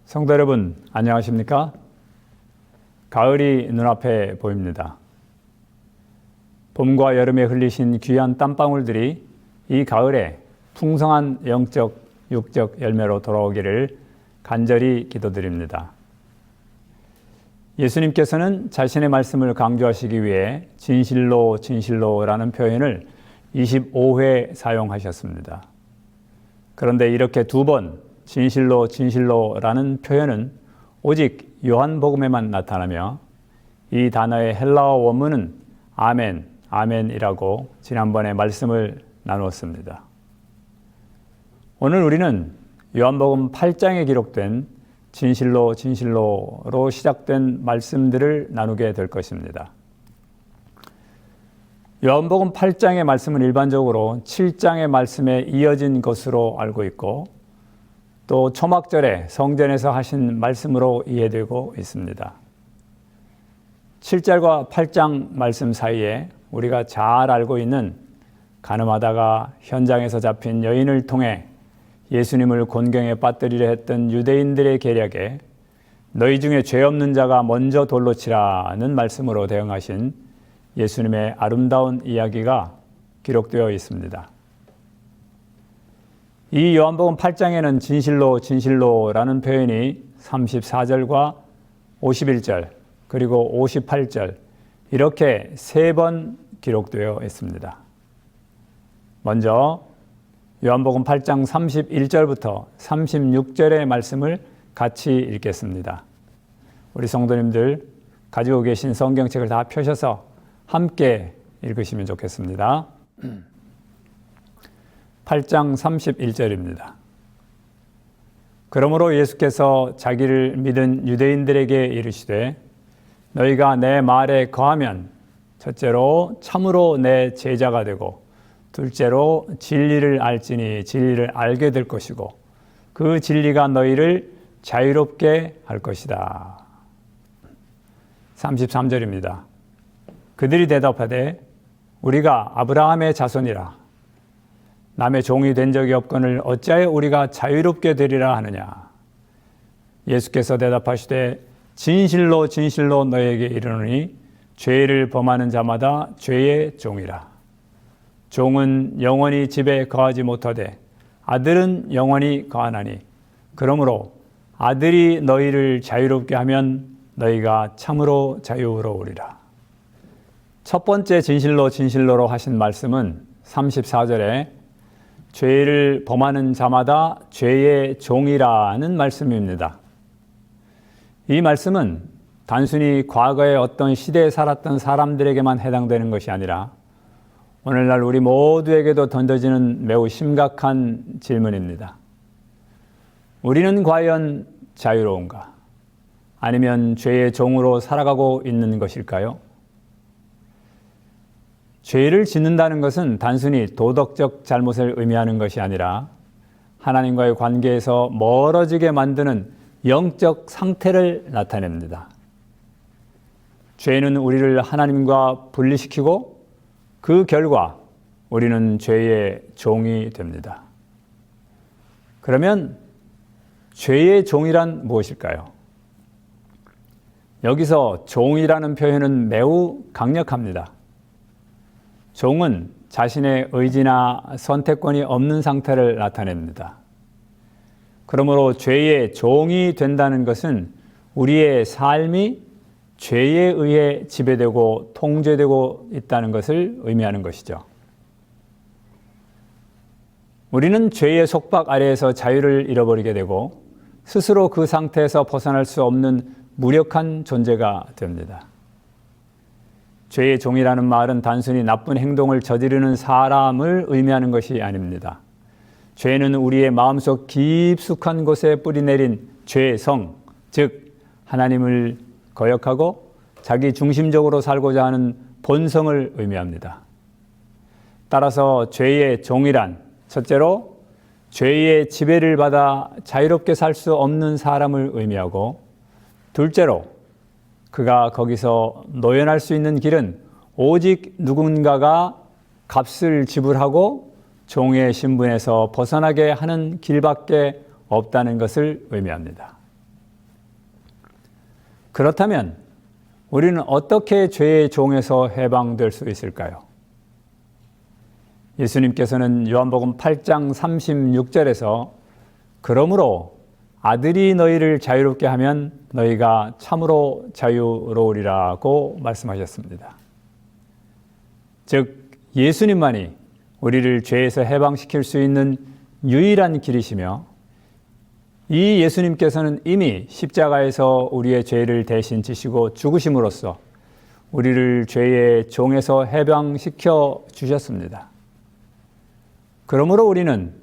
성도 여러분, 안녕하십니까? 가을이 눈앞에 보입니다. 봄과 여름에 흘리신 귀한 땀방울들이 이 가을에 풍성한 영적, 육적 열매로 돌아오기를 간절히 기도드립니다. 예수님께서는 자신의 말씀을 강조하시기 위해 진실로 진실로라는 표현을 25회 사용하셨습니다. 그런데 이렇게 두 번 진실로 진실로라는 표현은 오직 요한복음에만 나타나며 이 단어의 헬라어 원문은 아멘, 아멘이라고 지난번에 말씀을 나누었습니다. 오늘 우리는 요한복음 8장에 기록된 진실로 진실로로 시작된 말씀들을 나누게 될 것입니다. 요한복음 8장의 말씀은 일반적으로 7장의 말씀에 이어진 것으로 알고 있고 또 초막절에 성전에서 하신 말씀으로 이해되고 있습니다. 7절과 8장 말씀 사이에 우리가 잘 알고 있는 간음하다가 현장에서 잡힌 여인을 통해 예수님을 곤경에 빠뜨리려 했던 유대인들의 계략에 너희 중에 죄 없는 자가 먼저 돌로 치라는 말씀으로 대응하신 예수님의 아름다운 이야기가 기록되어 있습니다. 이 요한복음 8장에는 진실로 진실로라는 표현이 34절과 51절 그리고 58절 이렇게 세 번 기록되어 있습니다. 먼저 요한복음 8장 31절부터 36절의 말씀을 같이 읽겠습니다. 우리 성도님들 가지고 계신 성경책을 다 펴셔서 함께 읽으시면 좋겠습니다. 8장 31절입니다. 그러므로 예수께서 자기를 믿은 유대인들에게 이르시되 너희가 내 말에 거하면 첫째로 참으로 내 제자가 되고 둘째로 진리를 알지니 진리를 알게 될 것이고 그 진리가 너희를 자유롭게 할 것이다. 33절입니다. 그들이 대답하되 우리가 아브라함의 자손이라 남의 종이 된 적이 없거늘 어찌하여 우리가 자유롭게 되리라 하느냐. 예수께서 대답하시되 진실로 진실로 너희에게 이르노니 죄를 범하는 자마다 죄의 종이라. 종은 영원히 집에 거하지 못하되 아들은 영원히 거하나니 그러므로 아들이 너희를 자유롭게 하면 너희가 참으로 자유로우리라. 첫 번째 진실로 진실로로 하신 말씀은 34절에 죄를 범하는 자마다 죄의 종이라는 말씀입니다. 이 말씀은 단순히 과거의 어떤 시대에 살았던 사람들에게만 해당되는 것이 아니라 오늘날 우리 모두에게도 던져지는 매우 심각한 질문입니다. 우리는 과연 자유로운가? 아니면 죄의 종으로 살아가고 있는 것일까요? 죄를 짓는다는 것은 단순히 도덕적 잘못을 의미하는 것이 아니라 하나님과의 관계에서 멀어지게 만드는 영적 상태를 나타냅니다. 죄는 우리를 하나님과 분리시키고 그 결과 우리는 죄의 종이 됩니다. 그러면 죄의 종이란 무엇일까요? 여기서 종이라는 표현은 매우 강력합니다. 종은 자신의 의지나 선택권이 없는 상태를 나타냅니다. 그러므로 죄의 종이 된다는 것은 우리의 삶이 죄에 의해 지배되고 통제되고 있다는 것을 의미하는 것이죠. 우리는 죄의 속박 아래에서 자유를 잃어버리게 되고 스스로 그 상태에서 벗어날 수 없는 무력한 존재가 됩니다. 죄의 종이라는 말은 단순히 나쁜 행동을 저지르는 사람을 의미하는 것이 아닙니다. 죄는 우리의 마음속 깊숙한 곳에 뿌리내린 죄성, 즉 하나님을 거역하고 자기 중심적으로 살고자 하는 본성을 의미합니다. 따라서 죄의 종이란 첫째로 죄의 지배를 받아 자유롭게 살 수 없는 사람을 의미하고 둘째로 그가 거기서 노연할 수 있는 길은 오직 누군가가 값을 지불하고 종의 신분에서 벗어나게 하는 길밖에 없다는 것을 의미합니다. 그렇다면 우리는 어떻게 죄의 종에서 해방될 수 있을까요? 예수님께서는 요한복음 8장 36절에서 그러므로 아들이 너희를 자유롭게 하면 너희가 참으로 자유로우리라고 말씀하셨습니다. 즉 예수님만이 우리를 죄에서 해방시킬 수 있는 유일한 길이시며 이 예수님께서는 이미 십자가에서 우리의 죄를 대신 지시고 죽으심으로써 우리를 죄의 종에서 해방시켜 주셨습니다. 그러므로 우리는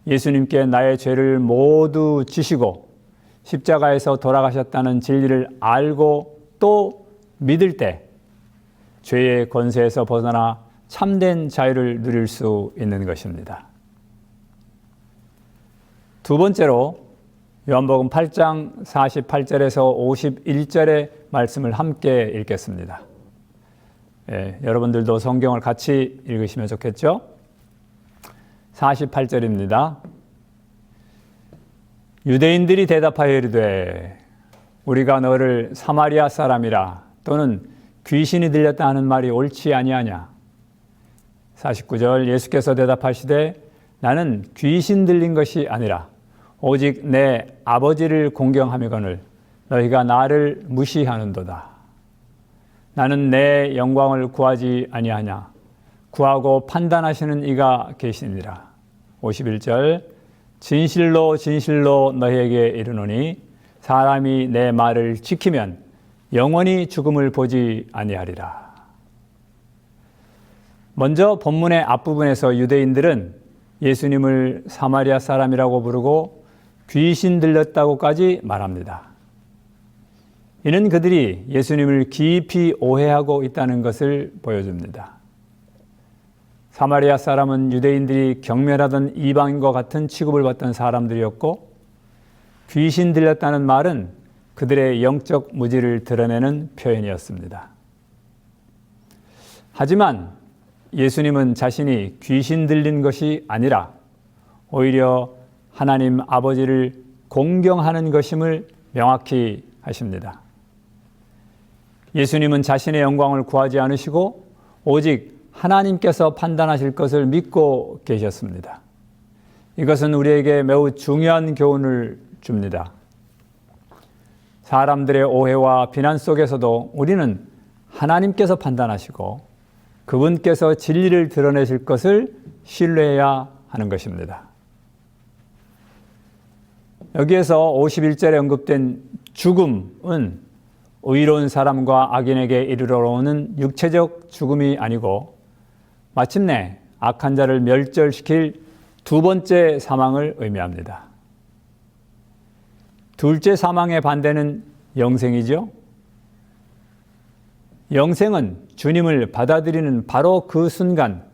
예수님께 나의 죄를 모두 지시고 십자가에서 돌아가셨다는 진리를 알고 또 믿을 때 죄의 권세에서 벗어나 참된 자유를 누릴 수 있는 것입니다. 두 번째로 요한복음 8장 48절에서 51절의 말씀을 함께 읽겠습니다. 여러분들도 성경을 같이 읽으시면 좋겠죠? 48절입니다. 유대인들이 대답하여 이르되 우리가 너를 사마리아 사람이라 또는 귀신이 들렸다 하는 말이 옳지 아니하냐. 49절 예수께서 대답하시되 나는 귀신 들린 것이 아니라 오직 내 아버지를 공경하미거늘 너희가 나를 무시하는도다. 나는 내 영광을 구하지 아니하냐. 구하고 판단하시는 이가 계시니라. 51절 진실로 진실로 너희에게 이르노니 사람이 내 말을 지키면 영원히 죽음을 보지 아니하리라. 먼저 본문의 앞부분에서 유대인들은 예수님을 사마리아 사람이라고 부르고 귀신 들렸다고까지 말합니다. 이는 그들이 예수님을 깊이 오해하고 있다는 것을 보여줍니다. 사마리아 사람은 유대인들이 경멸하던 이방인과 같은 취급을 받던 사람들이었고 귀신 들렸다는 말은 그들의 영적 무지를 드러내는 표현이었습니다. 하지만 예수님은 자신이 귀신 들린 것이 아니라 오히려 하나님 아버지를 공경하는 것임을 명확히 하십니다. 예수님은 자신의 영광을 구하지 않으시고 오직 하나님께서 판단하실 것을 믿고 계셨습니다. 이것은 우리에게 매우 중요한 교훈을 줍니다. 사람들의 오해와 비난 속에서도 우리는 하나님께서 판단하시고 그분께서 진리를 드러내실 것을 신뢰해야 하는 것입니다. 여기에서 51절에 언급된 죽음은 의로운 사람과 악인에게 이르러 오는 육체적 죽음이 아니고 마침내 악한 자를 멸절시킬 두 번째 사망을 의미합니다. 둘째 사망의 반대는 영생이죠. 영생은 주님을 받아들이는 바로 그 순간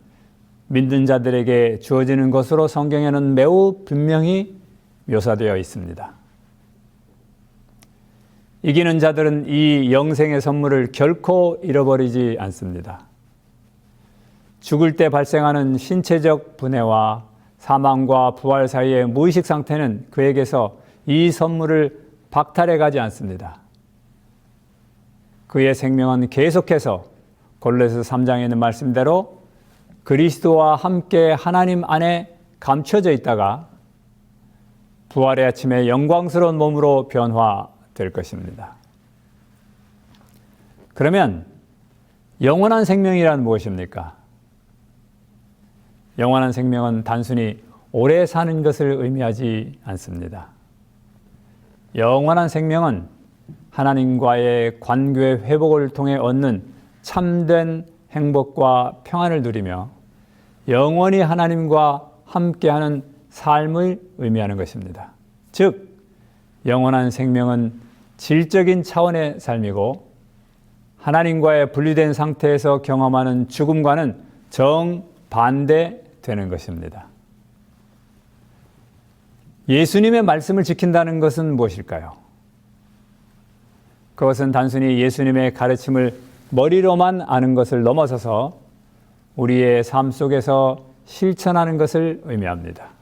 믿는 자들에게 주어지는 것으로 성경에는 매우 분명히 묘사되어 있습니다. 이기는 자들은 이 영생의 선물을 결코 잃어버리지 않습니다. 죽을 때 발생하는 신체적 분해와 사망과 부활 사이의 무의식 상태는 그에게서 이 선물을 박탈해 가지 않습니다. 그의 생명은 계속해서 골로새 3장에 있는 말씀대로 그리스도와 함께 하나님 안에 감춰져 있다가 부활의 아침에 영광스러운 몸으로 변화될 것입니다. 그러면 영원한 생명이란 무엇입니까? 영원한 생명은 단순히 오래 사는 것을 의미하지 않습니다. 영원한 생명은 하나님과의 관계의 회복을 통해 얻는 참된 행복과 평안을 누리며 영원히 하나님과 함께하는 삶을 의미하는 것입니다. 즉, 영원한 생명은 질적인 차원의 삶이고 하나님과의 분리된 상태에서 경험하는 죽음과는 정반대되는 것입니다. 예수님의 말씀을 지킨다는 것은 무엇일까요? 그것은 단순히 예수님의 가르침을 머리로만 아는 것을 넘어서서 우리의 삶 속에서 실천하는 것을 의미합니다.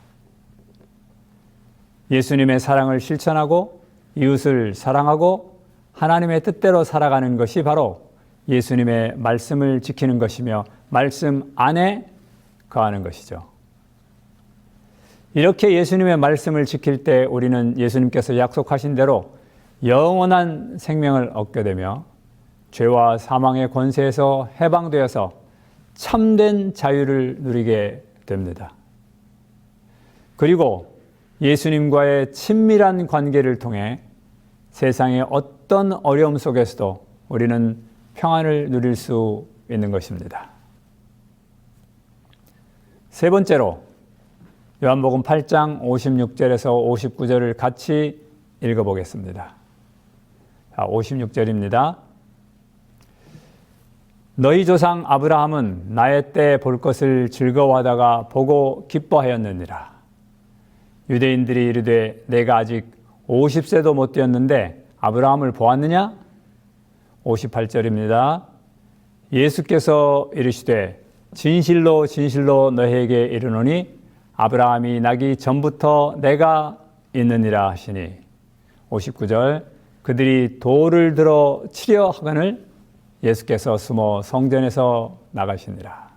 예수님의 사랑을 실천하고 이웃을 사랑하고 하나님의 뜻대로 살아가는 것이 바로 예수님의 말씀을 지키는 것이며 말씀 안에 거하는 것이죠. 이렇게 예수님의 말씀을 지킬 때 우리는 예수님께서 약속하신 대로 영원한 생명을 얻게 되며 죄와 사망의 권세에서 해방되어서 참된 자유를 누리게 됩니다. 그리고 예수님과의 친밀한 관계를 통해 세상의 어떤 어려움 속에서도 우리는 평안을 누릴 수 있는 것입니다. 세 번째로 요한복음 8장 56절에서 59절을 같이 읽어보겠습니다. 56절입니다. 너희 조상 아브라함은 나의 때 볼 것을 즐거워하다가 보고 기뻐하였느니라. 유대인들이 이르되 내가 아직 50세도 못 되었는데 아브라함을 보았느냐? 58절입니다. 예수께서 이르시되 진실로 진실로 너희에게 이르노니 아브라함이 나기 전부터 내가 있느니라 하시니. 59절 그들이 돌을 들어 치려 하거늘 예수께서 숨어 성전에서 나가시니라.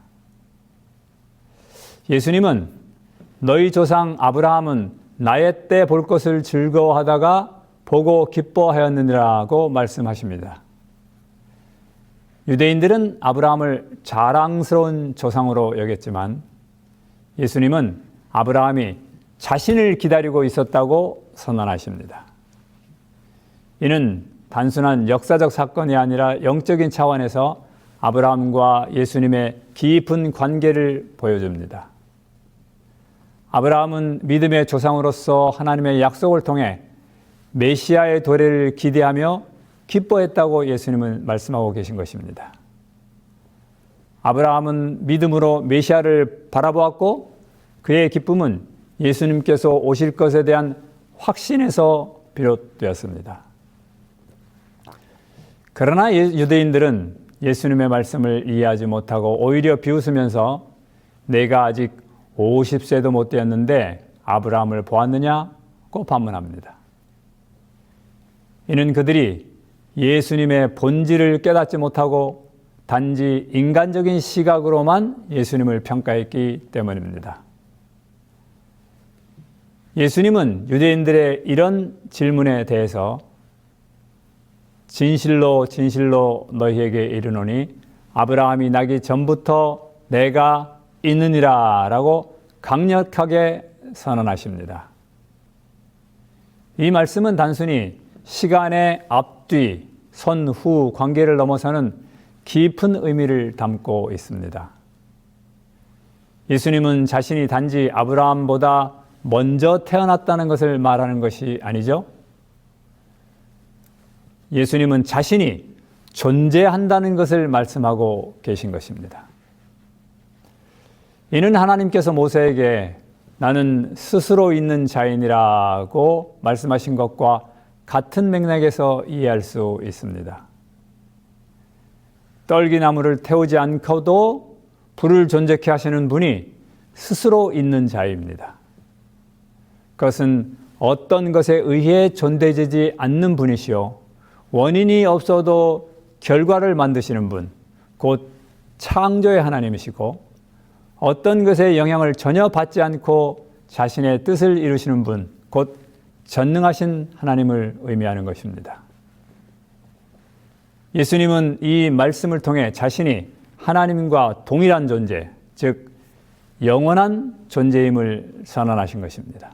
예수님은 너희 조상 아브라함은 나의 때 볼 것을 즐거워하다가 보고 기뻐하였느니라고 말씀하십니다. 유대인들은 아브라함을 자랑스러운 조상으로 여겼지만 예수님은 아브라함이 자신을 기다리고 있었다고 선언하십니다. 이는 단순한 역사적 사건이 아니라 영적인 차원에서 아브라함과 예수님의 깊은 관계를 보여줍니다. 아브라함은 믿음의 조상으로서 하나님의 약속을 통해 메시아의 도래를 기대하며 기뻐했다고 예수님은 말씀하고 계신 것입니다. 아브라함은 믿음으로 메시아를 바라보았고 그의 기쁨은 예수님께서 오실 것에 대한 확신에서 비롯되었습니다. 그러나 유대인들은 예수님의 말씀을 이해하지 못하고 오히려 비웃으면서 내가 아직 50세도 못 되었는데 아브라함을 보았느냐고 반문합니다. 이는 그들이 예수님의 본질을 깨닫지 못하고 단지 인간적인 시각으로만 예수님을 평가했기 때문입니다. 예수님은 유대인들의 이런 질문에 대해서 진실로 진실로 너희에게 이르노니 아브라함이 나기 전부터 내가 있느니라 라고 강력하게 선언하십니다. 이 말씀은 단순히 시간의 앞뒤, 선후 관계를 넘어서는 깊은 의미를 담고 있습니다. 예수님은 자신이 단지 아브라함보다 먼저 태어났다는 것을 말하는 것이 아니죠. 예수님은 자신이 존재한다는 것을 말씀하고 계신 것입니다. 이는 하나님께서 모세에게 나는 스스로 있는 자인이라고 말씀하신 것과 같은 맥락에서 이해할 수 있습니다. 떨기나무를 태우지 않고도 불을 존재케 하시는 분이 스스로 있는 자입니다. 그것은 어떤 것에 의해 존재되지 않는 분이시요 원인이 없어도 결과를 만드시는 분, 곧 창조의 하나님이시고 어떤 것에 영향을 전혀 받지 않고 자신의 뜻을 이루시는 분, 곧 전능하신 하나님을 의미하는 것입니다. 예수님은 이 말씀을 통해 자신이 하나님과 동일한 존재, 즉 영원한 존재임을 선언하신 것입니다.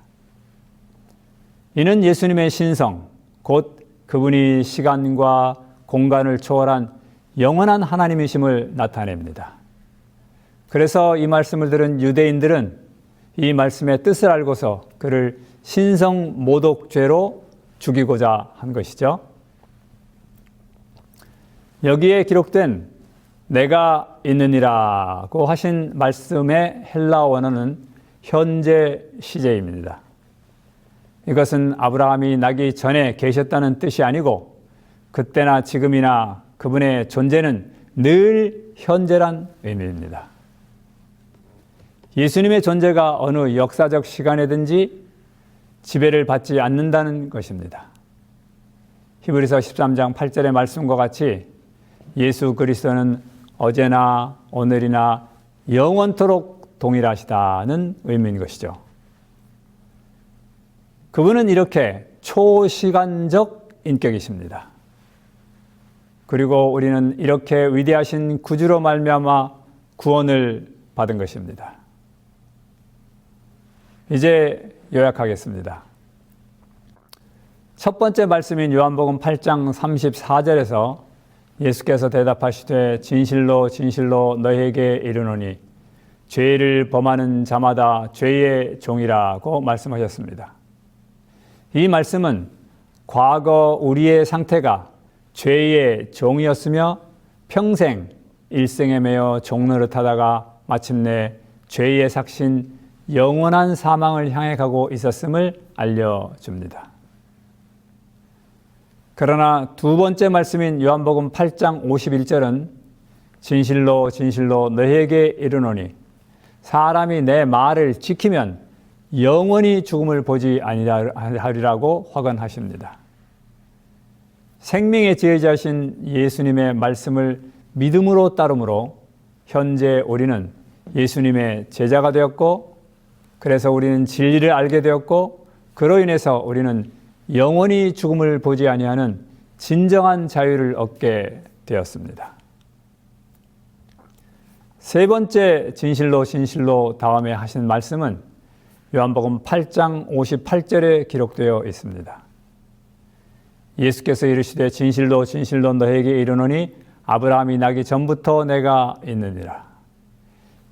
이는 예수님의 신성, 곧 그분이 시간과 공간을 초월한 영원한 하나님이심을 나타냅니다. 그래서 이 말씀을 들은 유대인들은 이 말씀의 뜻을 알고서 그를 신성 모독죄로 죽이고자 한 것이죠. 여기에 기록된 내가 있느니라고 하신 말씀의 헬라어 원어는 현재 시제입니다. 이것은 아브라함이 나기 전에 계셨다는 뜻이 아니고 그때나 지금이나 그분의 존재는 늘 현재란 의미입니다. 예수님의 존재가 어느 역사적 시간에든지 지배를 받지 않는다는 것입니다. 히브리서 13장 8절의 말씀과 같이 예수 그리스도는 어제나 오늘이나 영원토록 동일하시다는 의미인 것이죠. 그분은 이렇게 초시간적 인격이십니다. 그리고 우리는 이렇게 위대하신 구주로 말미암아 구원을 받은 것입니다. 이제 요약하겠습니다. 첫 번째 말씀인 요한복음 8장 34절에서 예수께서 대답하시되 진실로 진실로 너희에게 이르노니 죄를 범하는 자마다 죄의 종이라고 말씀하셨습니다. 이 말씀은 과거 우리의 상태가 죄의 종이었으며 평생 일생에 매여 종노릇하다가 마침내 죄의 삭신 영원한 사망을 향해 가고 있었음을 알려줍니다. 그러나 두 번째 말씀인 요한복음 8장 51절은 진실로 진실로 너희에게 이르노니 사람이 내 말을 지키면 영원히 죽음을 보지 아니하리라고 확언하십니다. 생명의 지혜자신 예수님의 말씀을 믿음으로 따름으로 현재 우리는 예수님의 제자가 되었고 그래서 우리는 진리를 알게 되었고 그로 인해서 우리는 영원히 죽음을 보지 아니하는 진정한 자유를 얻게 되었습니다. 세 번째 진실로 진실로 다음에 하신 말씀은 요한복음 8장 58절에 기록되어 있습니다. 예수께서 이르시되 진실로 진실로 너에게 이르노니 아브라함이 나기 전부터 내가 있느니라.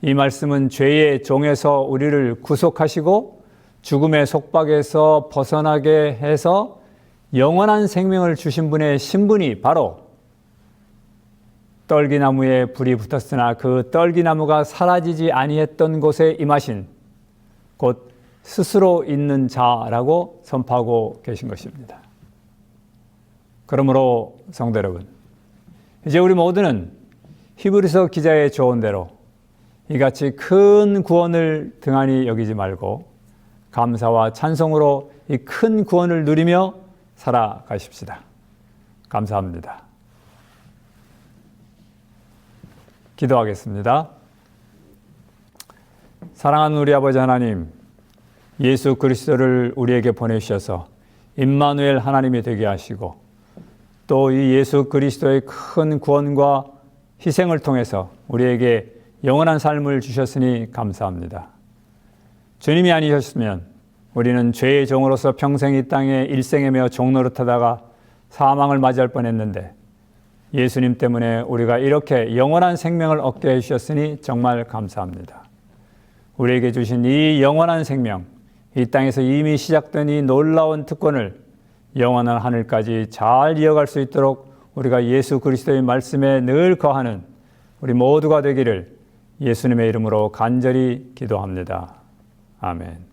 이 말씀은 죄의 종에서 우리를 구속하시고 죽음의 속박에서 벗어나게 해서 영원한 생명을 주신 분의 신분이 바로 떨기나무에 불이 붙었으나 그 떨기나무가 사라지지 아니했던 곳에 임하신 곧 스스로 있는 자라고 선포하고 계신 것입니다. 그러므로 성도 여러분, 이제 우리 모두는 히브리서 기자의 조언대로 이같이 큰 구원을 등한히 여기지 말고 감사와 찬송으로 이 큰 구원을 누리며 살아가십시다. 감사합니다. 기도하겠습니다. 사랑하는 우리 아버지 하나님, 예수 그리스도를 우리에게 보내주셔서 임마누엘 하나님이 되게 하시고 또 이 예수 그리스도의 큰 구원과 희생을 통해서 우리에게 영원한 삶을 주셨으니 감사합니다. 주님이 아니셨으면 우리는 죄의 종으로서 평생 이 땅에 일생에 매어 종노릇하다가 사망을 맞이할 뻔했는데 예수님 때문에 우리가 이렇게 영원한 생명을 얻게 해주셨으니 정말 감사합니다. 우리에게 주신 이 영원한 생명, 이 땅에서 이미 시작된 이 놀라운 특권을 영원한 하늘까지 잘 이어갈 수 있도록 우리가 예수 그리스도의 말씀에 늘 거하는 우리 모두가 되기를 예수님의 이름으로 간절히 기도합니다. 아멘.